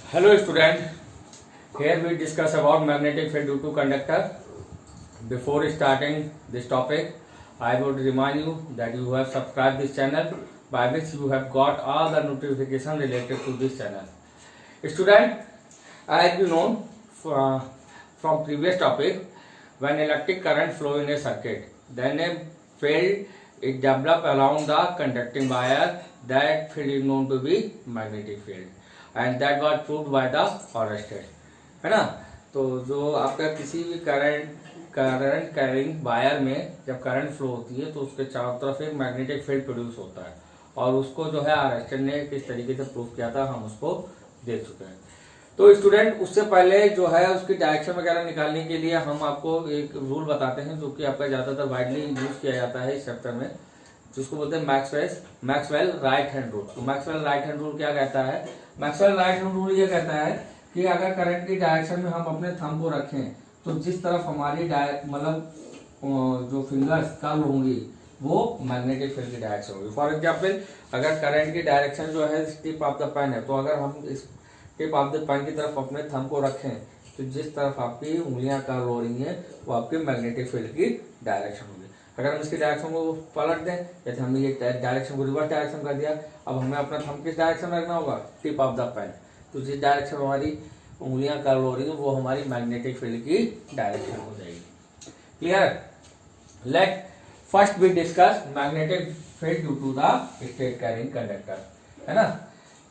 Hello student, here we discuss about magnetic field due to conductor. Before starting this topic, I would remind you that you have subscribed this channel by which you have got all the notification related to this channel. Student, as you know from previous topic, when electric current flow in a circuit, then a field is developed along the conducting wire. That field is known to be magnetic field. And that was proved by the forested, है ना। तो जो आपका किसी भी current carrying wire में जब current flow होती है तो उसके चारों तरफ एक मैग्नेटिक फील्ड प्रोड्यूस होता है, और उसको जो है फॉरेस्टेड ने किस तरीके से प्रूव किया था हम उसको देख चुके हैं। तो स्टूडेंट, उससे पहले जो है उसकी डायरेक्शन वगैरह निकालने के लिए हम आपको एक रूल बताते हैं जो कि आपका ज्यादातर वाइडली यूज किया जाता है इस चैप्टर में, जिसको बोलते हैं मैक्सवेल राइट हैंड रूल। तो मैक्सवेल राइट हैंड रूल क्या कहता है? मैक्सवेल राइट हैंड रूल ये कहता है कि अगर करंट की डायरेक्शन में हम अपने थंब को रखें तो जिस तरफ हमारी मतलब जो फिंगर्स कर्ल होंगी वो मैग्नेटिक फील्ड की डायरेक्शन होगी। फॉर एग्जाम्पल, अगर करंट की डायरेक्शन जो है टिप ऑफ द पेन है, तो अगर हम इस टिप ऑफ द पेन की तरफ अपने थंब को रखें तो जिस तरफ आपकी उंगलियां कर्ल हो रही हैं वो आपके मैग्नेटिक फील्ड की डायरेक्शन होगी। अगर हम इसकी डायरेक्शन को पलट दें, जैसे हमने ये डायरेक्शन को रिवर्स डायरेक्शन कर दिया, अब हमें अपना थंब किस डायरेक्शन में रखना होगा? Tip of the pen. तो जिस डायरेक्शन में हमारी उंगलियां कर्ल हो रही है वो हमारी मैग्नेटिक फील्ड की डायरेक्शन हो जाएगी। Clear? Let first we discuss magnetic field due to the straight carrying conductor, है ना।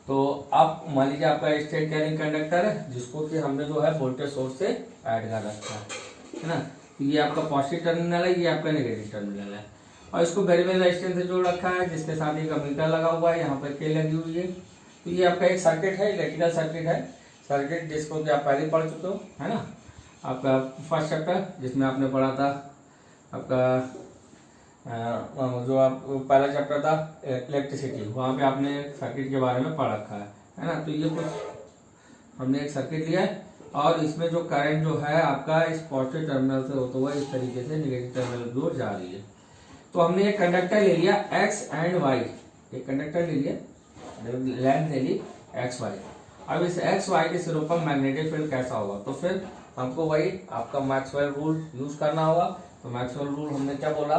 तो आप मान लीजिए आपका स्ट्रेट कैरिंग कंडक्टर है जिसको कि हमने जो है वोल्टेज सोर्स से ऐड कर रखा है ना। ये आपका पॉजिटिव टर्मिनल है, ये आपका नेगेटिव टर्मिनल है, और इसको वेरिएबल रेजिस्टेंस से जोड़ रखा है जिसके साथ एक अमीटर लगा हुआ है, यहाँ पर के लगी हुई है। तो ये आपका एक सर्किट है, इलेक्ट्रिकल सर्किट है, सर्किट जिसको कि आप पहले पढ़ चुके हो, है ना। आपका फर्स्ट चैप्टर जिसमें आपने पढ़ा था आपका जो आप पहला चैप्टर था इलेक्ट्रिसिटी, वहाँ पे आपने सर्किट के बारे में पढ़ रखा है ना। तो ये कुछ हमने एक सर्किट लिया है और इसमें जो करंट जो है आपका इस पॉजिटिव टर्मिनल से होता हुआ इस तरीके से नेगेटिव टर्मिनल की ओर जा रही है। तो हमने एक कंडक्टर ले लिया एक्स एंड वाई, एक कंडक्टर ले लिया, लेंथ ले ली एक्स वाई। अब इस एक्स वाई के सिरों पर मैग्नेटिक फील्ड कैसा होगा? तो फिर हमको वही आपका मैक्सवेल रूल यूज करना होगा। तो मैक्सवेल रूल हमने क्या बोला?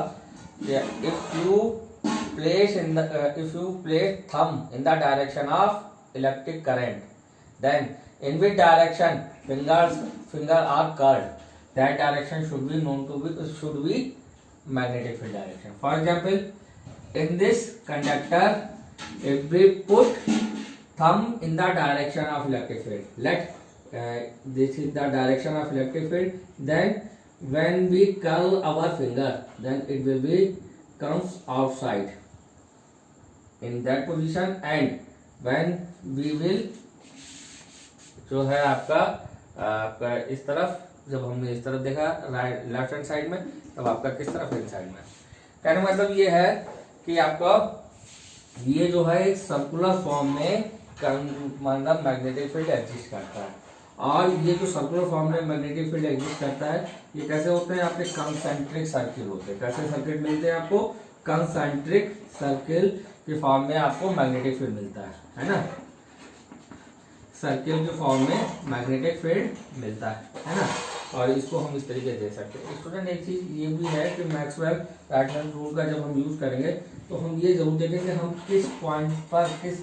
If you place thumb in the direction of electric current, then in which direction finger are curled, that direction should be magnetic field direction. For example, in this conductor, if we put thumb in the direction of electric field, this is the direction of electric field, then when we curl our finger, then it will be comes outside in that position, and when we will जो है आपका इस तरफ, जब हमने इस तरफ देखा राइट लेफ्ट हैंड साइड में, तब आपका किस तरफ? इन साइड में। कहने का मतलब ये है कि आपका ये जो है एक सर्कुलर फॉर्म में मतलब मैग्नेटिक फील्ड एग्जिस्ट करता है, और ये जो सर्कुलर फॉर्म में मैग्नेटिक फील्ड एग्जिस्ट करता है ये कैसे होते हैं? आपके कंसेंट्रिक सर्किल होते हैं। कैसे सर्किट मिलते हैं आपको? कंसेंट्रिक सर्किल के फॉर्म में आपको मैग्नेटिक फील्ड मिलता है ना। सर्किल के फॉर्म में मैग्नेटिक फील्ड मिलता है ना। और इसको हम इस तरीके से देख सकते हैं। स्टूडेंट, एक चीज ये भी है कि मैक्सवेल राइट हैंड रूल का जब हम यूज करेंगे तो हम ये जरूर देखेंगे हम किस पॉइंट पर किस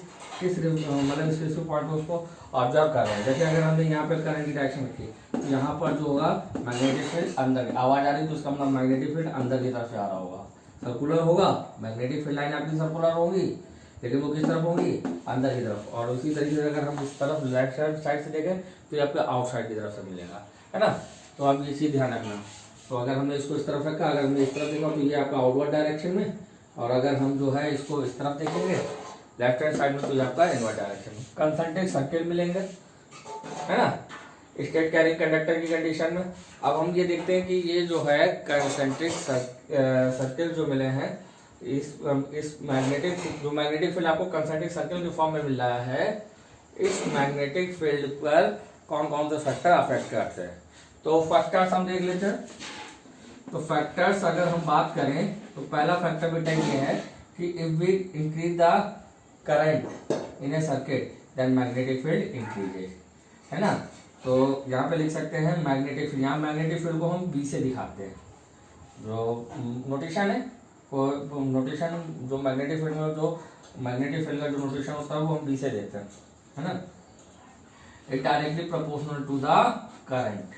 मतलब स्पेसिफिक पॉइंट पर उसको ऑब्जर्व कर रहे हैं। जैसे अगर हमने यहाँ पे करंट की डायरेक्शन रखी तो यहाँ पर जो होगा मैग्नेटिक फील्ड अंदर, आवाज आ रही तो उसका मतलब मैग्नेटिक फील्ड अंदर की तरफ से आ रहा होगा। सर्कुलर होगा, मैग्नेटिक फील्ड लाइन आपकी सर्कुलर होगी, लेकिन वो किस तरफ होंगी? अंदर की तरफ। और उसी तरीके से अगर हम इस तरफ लेफ्ट साइड से देखें तो ये आपके आउटसाइड की तरफ से मिलेगा, है ना। तो आप ये चीज ध्यान रखना। तो अगर हमने इसको इस तरफ रखा, अगर हमने इस तरफ देखा तो ये आपका आउटवर्ड डायरेक्शन में, और अगर हम जो है इसको इस तरफ देखेंगे लेफ्ट हैंड साइड में तो ये आपका इनवर्ड डायरेक्शन में कंसेंट्रिक सर्किल मिलेंगे, है ना, स्ट्रेट कैरिंग कंडक्टर की कंडीशन में। अब हम ये देखते हैं कि ये जो है कंसेंट्रिक सर्किल जो मिले हैं इस मैग्नेटिक फील्ड आपको कंसेंट्रिक सर्किल के फॉर्म में मिल रहा है, इस मैग्नेटिक फील्ड पर कौन कौन से फैक्टर अफेक्ट करते हैं? तो फैक्टर्स हम देख लेते हैं। तो फैक्टर्स अगर हम बात करें तो पहला फैक्टर बेटा ये है कि if we increase the current in a circuit then magnetic field increases. है ना। तो यहाँ पे लिख सकते हैं मैग्नेटिक फील्ड, यहाँ मैग्नेटिक फील्ड को हम बी से दिखाते हैं। जो नोटेशन है वो नोटेशन जो मैग्नेटिक फील्ड में जो मैग्नेटिक फील्ड का जो नोटेशन होता है वो हम बी से देते हैं, है ना। It directly proportional to the current,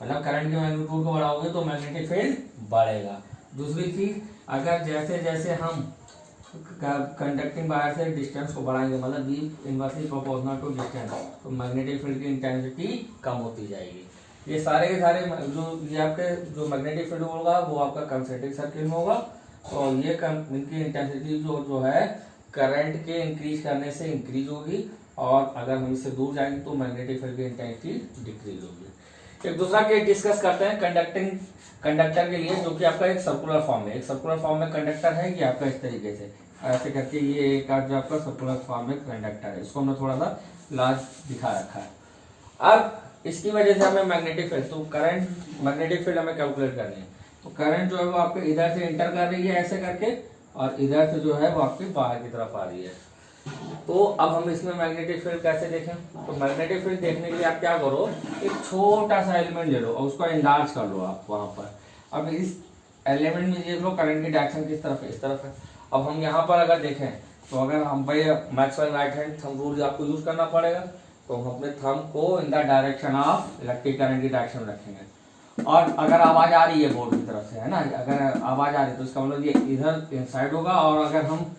मतलब करंट के मैग्नीट्यूड को बढ़ाओगे तो मैग्नेटिक फील्ड बढ़ेगा। दूसरी चीज, अगर जैसे जैसे हम कंडक्टिंग वायर से डिस्टेंस को बढ़ाएंगे, मतलब B inversely proportional to distance, तो मैग्नेटिक फील्ड की इंटेंसिटी कम होती जाएगी। ये सारे के सारे जो ये आपके जो मैग्नेटिक फील्ड होगा वो आपका कंसेंट्रिक सर्किल में होगा, और ये इनकी इंटेंसिटी जो है करंट के इंक्रीज करने से इंक्रीज होगी, और अगर हम इससे दूर जाएंगे तो मैग्नेटिक फील्ड की इंटेंसिटी डिक्रीज होगी। एक दूसरा केस डिस्कस करते हैं कंडक्टर के लिए, जो कि आपका एक सर्कुलर फॉर्म है। एक सर्कुलर फॉर्म में कंडक्टर है कि आपका इस तरीके से ऐसे करके ये एक जो आपका सर्कुलर फॉर्म में कंडक्टर है, इसको हमने थोड़ा सा लार्ज दिखा रखा है। अब इसकी वजह से हमें मैग्नेटिक फील्ड, तो करंट मैग्नेटिक फील्ड हमें कैलकुलेट करनी है। तो करंट जो है वो आपके इधर से इंटर कर रही है ऐसे करके, और इधर से जो है वो आपके बाहर की तरफ आ रही है। तो अब हम इसमें मैग्नेटिक फील्ड कैसे देखें, तो मैग्नेटिक फील्ड देखने के लिए आप क्या करो, एक छोटा सा एलिमेंट ले लो और उसको एनलार्ज कर लो आप वहां पर। अब इस एलिमेंट में देख लो करंट की डायरेक्शन किस तरफ है, इस तरफ है। अब हम यहाँ पर अगर देखें तो अगर हम भाई Maxwell right hand thumb rule आपको यूज करना पड़ेगा, तो हम अपने थंब को इन the direction of electric current की डायरेक्शन में रखेंगे। और अगर आवाज आ रही है बोर्ड की तरफ से, है ना, अगर आवाज आ रही है तो इसका मतलब ये इधर इनसाइड होगा, और अगर हम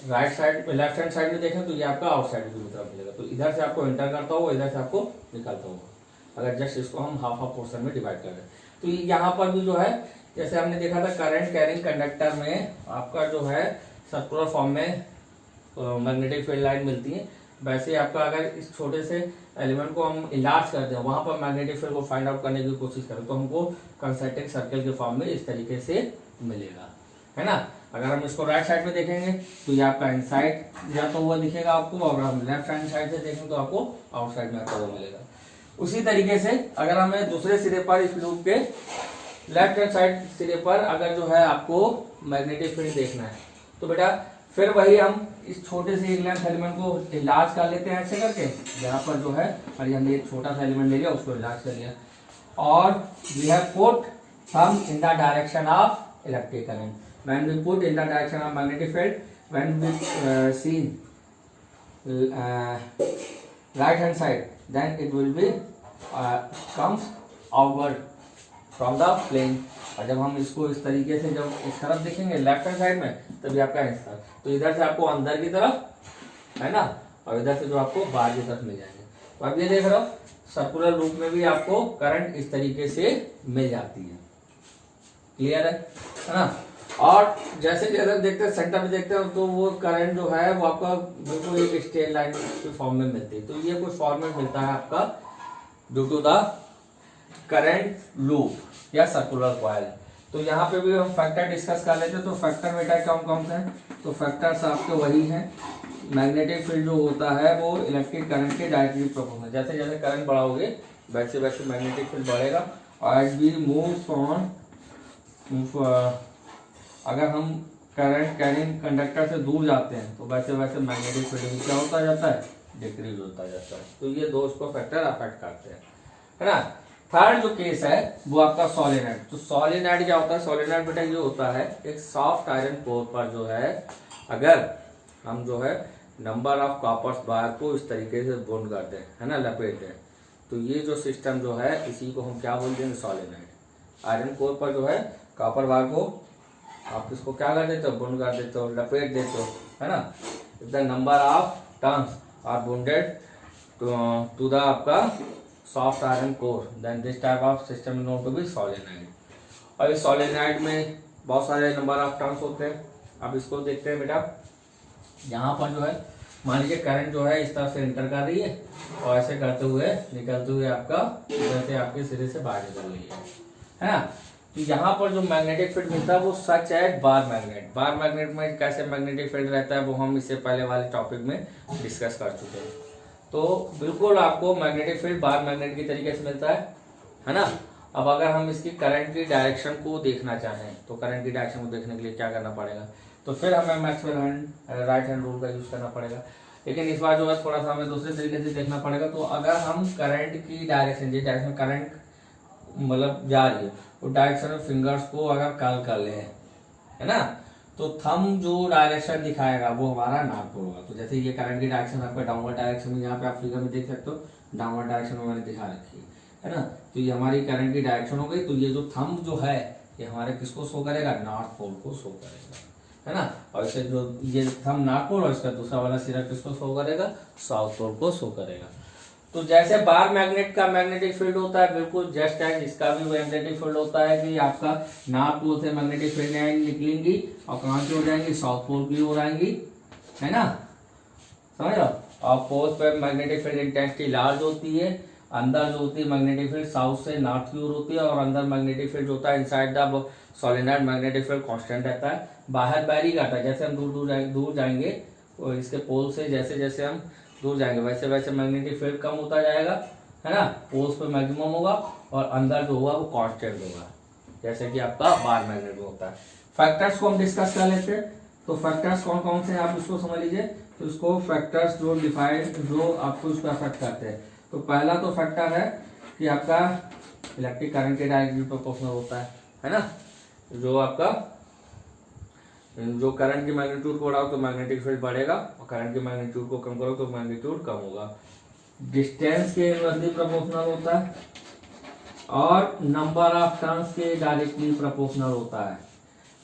right side left hand side में देखें तो ये आपका आउटसाइड की तरफ मिलेगा। तो इधर से आपको एंटर करता होगा, इधर से आपको निकलता होगा, अगर जस्ट इसको हम हाफ हाफ पोर्शन में डिवाइड करें। तो यहाँ पर भी जो है जैसे हमने देखा था करंट कैरिंग कंडक्टर में आपका जो है सर्कुलर फॉर्म में मैग्नेटिक फील्ड लाइन मिलती है, वैसे आपका अगर इस छोटे से एलिमेंट को हम इलाज करते हैं वहां पर मैग्नेटिक फील्ड को फाइंड आउट करने की कोशिश करें तो हमको कंसेंट्रिक सर्कल के फॉर्म में इस तरीके से मिलेगा, है ना। अगर हम इसको राइट साइड में देखेंगे तो ये आपका इनसाइड जाता हुआ दिखेगा आपको, और हम लेफ्ट हैंड साइड से देखेंगे तो आपको आउटसाइड में आता हुआ मिलेगा। उसी तरीके से अगर हमें दूसरे सिरे पर इस लूप के लेफ्ट हैंड साइड सिरे पर अगर जो है आपको मैग्नेटिक फील्ड देखना है, तो बेटा फिर वही हम इस छोटे से एक लेंथ एलिमेंट को इलाज कर लेते हैं ऐसे करके, यहाँ पर जो है और हमने एक छोटा सा एलिमेंट ले लिया उसको इलाज कर लिया, और we have put thumb in the direction of electric current. When we put in the direction of magnetic field, when we see right hand side, then it will be comes outward from the plane। और जब हम इसको इस तरीके से जब इस तरफ देखेंगे लेफ्ट हैंड साइड में तभी आपका आंसर, तो इधर से आपको अंदर की तरफ, है ना, और इधर से जो आपको बाहर की तरफ मिल जाएंगे। तो आप ये देख रहे हो सर्कुलर लूप में भी आपको करंट इस तरीके से मिल जाती है। क्लियर है ना। और जैसे जैसे देखते हैं सेंटर में देखते हैं तो वो करंट जो है वो आपका बिल्कुल एक स्ट्रेट लाइन के फॉर्म में मिलती है। तो ये कुछ फॉर्मेट मिलता है आपका due to the current loop या सर्कुलर कॉइल। तो यहाँ पे भी हम फैक्टर डिस्कस कर लेते हैं। तो फैक्टर बेटा कौन कौन से हैं, तो फैक्टर्स आपके वही हैं। मैग्नेटिक फील्ड जो होता है वो इलेक्ट्रिक करंट के डायरेक्टली प्रोपोर्शनल, जैसे जैसे करंट बढ़ाओगे वैसे वैसे मैग्नेटिक फील्ड बढ़ेगा। और एज वी मूव ऑन, अगर हम करंट कैरिंग कंडक्टर से दूर जाते हैं तो वैसे वैसे मैग्नेटिक फील्ड क्या होता जाता है, डिक्रीज होता जाता है। तो ये दो उसको फैक्टर अफेक्ट करते हैं, है ना। थर्ड जो केस है वो आपका सोलेनॉइड। तो सोलेनॉइड क्या होता है, सोलेनॉइड बेटा ये होता है एक सॉफ्ट आयरन कोर पर जो है अगर हम जो है नंबर ऑफ कॉपर्स बार को इस तरीके से बॉन्ड करते हैं, है ना, लपेटते हैं, तो ये जो सिस्टम जो है इसी को हम क्या बोलते हैं, सोलेनॉइड। आयरन कोर पर जो है कॉपर बार को आप इसको क्या कर देते हो, बॉन्ड कर देते हो, लपेट देते हो, है ना। If the number of turns are bonded to the आपका soft iron core, then this type of system is known to be solenoid. और इस सोलेनॉइड में बहुत सारे नंबर ऑफ टर्न्स होते हैं। अब इसको देखते हैं बेटा, यहाँ पर जो है मान लीजिए करंट जो है इस तरफ से एंटर कर रही है और ऐसे करते हुए निकलते हुए आपका इधर से आपके सिरे से बाहर निकल रही है ना। तो यहाँ पर जो मैग्नेटिक फील्ड मिलता है वो सच है बार मैग्नेट। बार मैग्नेट में कैसे मैग्नेटिक फील्ड रहता है वो हम इससे पहले वाले टॉपिक में डिस्कस कर चुके हैं। तो बिल्कुल आपको मैग्नेटिक फील्ड बार मैग्नेट की तरीके से मिलता है ना। अब अगर हम इसकी करंट की डायरेक्शन को देखना चाहें तो करंट की डायरेक्शन को देखने के लिए क्या करना पड़ेगा, तो फिर हमें मैक्सवेल राइट हैंड रूल का यूज करना पड़ेगा। लेकिन इस बार जो है थोड़ा सा हमें दूसरे तरीके से देखना पड़ेगा। तो अगर हम करंट की डायरेक्शन, जिस डायरेक्शन करंट मतलब जा रही है वो डायरेक्शन में फिंगर्स को अगर कर्ल कर ले, है ना, तो थंब जो डायरेक्शन दिखाएगा वो हमारा नॉर्थ पोल होगा। तो जैसे ये करंट की डायरेक्शन आपका डाउनवर्ड डायरेक्शन में, यहाँ पे आप फिगर में देख सकते हो डाउनवर्ड डायरेक्शन में मैंने दिखा रखी है ना। तो ये हमारी करंट की डायरेक्शन हो गई। तो ये जो थंब जो है ये हमारे किसको शो करेगा, नॉर्थ पोल को शो करेगा, है ना। और इसे जो ये थंब नॉर्थ पोल और इसका दूसरा वाला सिरा किसको शो करेगा, साउथ पोल को शो करेगा। तो जैसे बार मैग्नेट का मैग्नेटिक फील्ड होता है बिल्कुल जस्ट एज इसका भी मैग्नेटिक फील्ड होता है कि आपका नॉर्थ पोल से मैग्नेटिक फील्ड निकलेंगी और कहाँ की हो जाएंगी, साउथ पोल की हो आएंगी, है ना, समझ लो। और पोल पर मैग्नेटिक फील्ड इंटेंसिटी लार्ज होती है, अंदर जो होती है मैग्नेटिक फील्ड साउथ से नॉर्थ की ओर होती है, और अंदर मैग्नेटिक फील्ड होता है inside the solenoid magnetic field constant रहता है, बाहर बैरी करता है। जैसे हम दूर जाएंगे और इसके पोल से जैसे जैसे हम दूर जाएंगे वैसे वैसे मैग्नेटिक फील्ड कम होता जाएगा, है ना, पोल्स पे मैक्सिमम होगा और अंदर जो होगा वो कांस्टेंट होगा, जैसे कि आपका बार मैग्नेट में होता है। फैक्टर्स को हम डिस्कस कर लेते हैं। तो फैक्टर्स कौन कौन से हैं आप इसको समझ लीजिए। तो इसको फैक्टर्स जो डिफाइंड जो आपको इसको अफेक्ट करते हैं, तो पहला तो फैक्टर है कि आपका इलेक्ट्रिक करंट के डायरेक्टली प्रोपोर्शनल होता है ना। जो आपका जो करंट की मैग्नीट्यूड को बढ़ाओ तो मैग्नेटिक फील्ड बढ़ेगा और करंट की मैग्नीट्यूड को कम करो तो मैग्नीट्यूड कम होगा। डिस्टेंस के इनवर्सली प्रोपोर्शनल होता है और नंबर ऑफ टर्न्स के डायरेक्टली प्रोपोर्शनल होता है।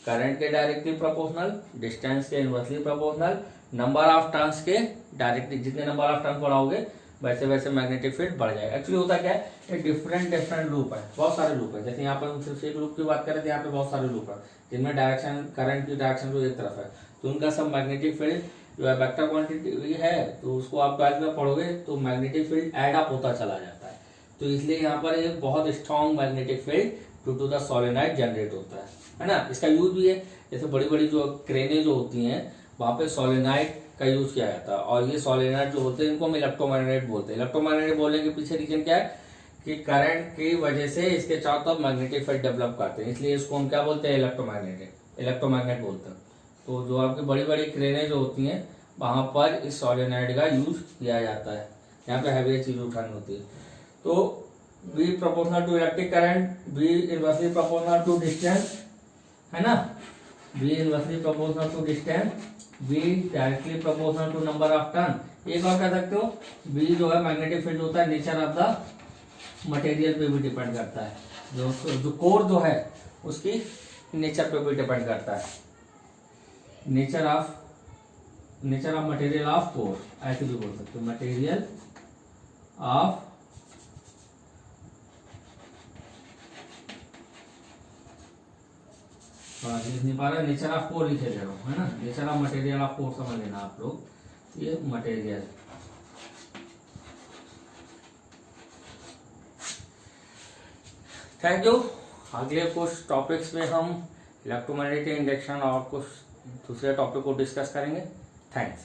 करंट के डायरेक्टली प्रोपोर्शनल, डिस्टेंस के inversely proportional, number of turns के डायरेक्टली, जितने नंबर ऑफ टर्न्स बढ़ाओगे वैसे वैसे मैग्नेटिक फील्ड बढ़ जाएगा। एक्चुअली होता क्या है, एक डिफरेंट लूप है, बहुत सारे लूप है। जैसे यहाँ पर हम सिर्फ एक लूप की बात करें तो यहाँ पे बहुत सारे लूप है जिनमें डायरेक्शन करंट की डायरेक्शन जो एक तरफ है, तो उनका सब मैग्नेटिक फील्ड जो है वेक्टर क्वांटिटी है, तो उसको आप ट्वेल्थ में पढ़ोगे तो मैग्नेटिक फील्ड एड अप होता चला जाता है। तो इसलिए यहाँ पर एक बहुत strong magnetic field due to the solenoid generate होता है ना। इसका यूज भी है, जैसे बड़ी बड़ी जो क्रेनें जो होती हैं वहाँ पे सोलेनॉइड का यूज किया जाता है। और ये सोलेनॉइड जो होते हैं इनको हम इलेक्ट्रोमैग्नेट बोलते हैं। इलेक्ट्रोमैग्नेट बोलने के पीछे रीजन क्या है कि करंट की वजह से इसके चारों तरफ मैग्नेटिक फील्ड डेवलप करते हैं, इसलिए इसको हम क्या बोलते हैं, इलेक्ट्रोमैग्नेट बोलते हैं। तो जो आपकी बड़ी बड़ी क्रेनें जो होती हैं वहां पर इस सोलेनॉइड का यूज किया जाता है, यहाँ पे हैवी चीज उठानी होती है। तो V proportional to electric current, V inversely proportional to distance, है ना, V inversely proportional to distance, V directly proportional to number of turn. एक और कह सकते हो V जो है मैग्नेटिक फील्ड होता है नेचर ऑफ द मटेरियल पे भी डिपेंड करता है, जो कोर जो है उसकी नेचर पे भी डिपेंड करता है, nature of material of core, ऐसे भी बोल सकते हो, मटेरियल ऑफ लिख नहीं पा रहा, नेचर ऑफ कोर लिखे जा रहा हूँ, है ना, nature of material of core समझ लेना आप लोग, ये मटेरियल। Thank you. अगले कुछ टॉपिक्स में हम इलेक्ट्रोमैग्नेटिक इंडक्शन और कुछ दूसरे टॉपिक को डिस्कस करेंगे। थैंक्स।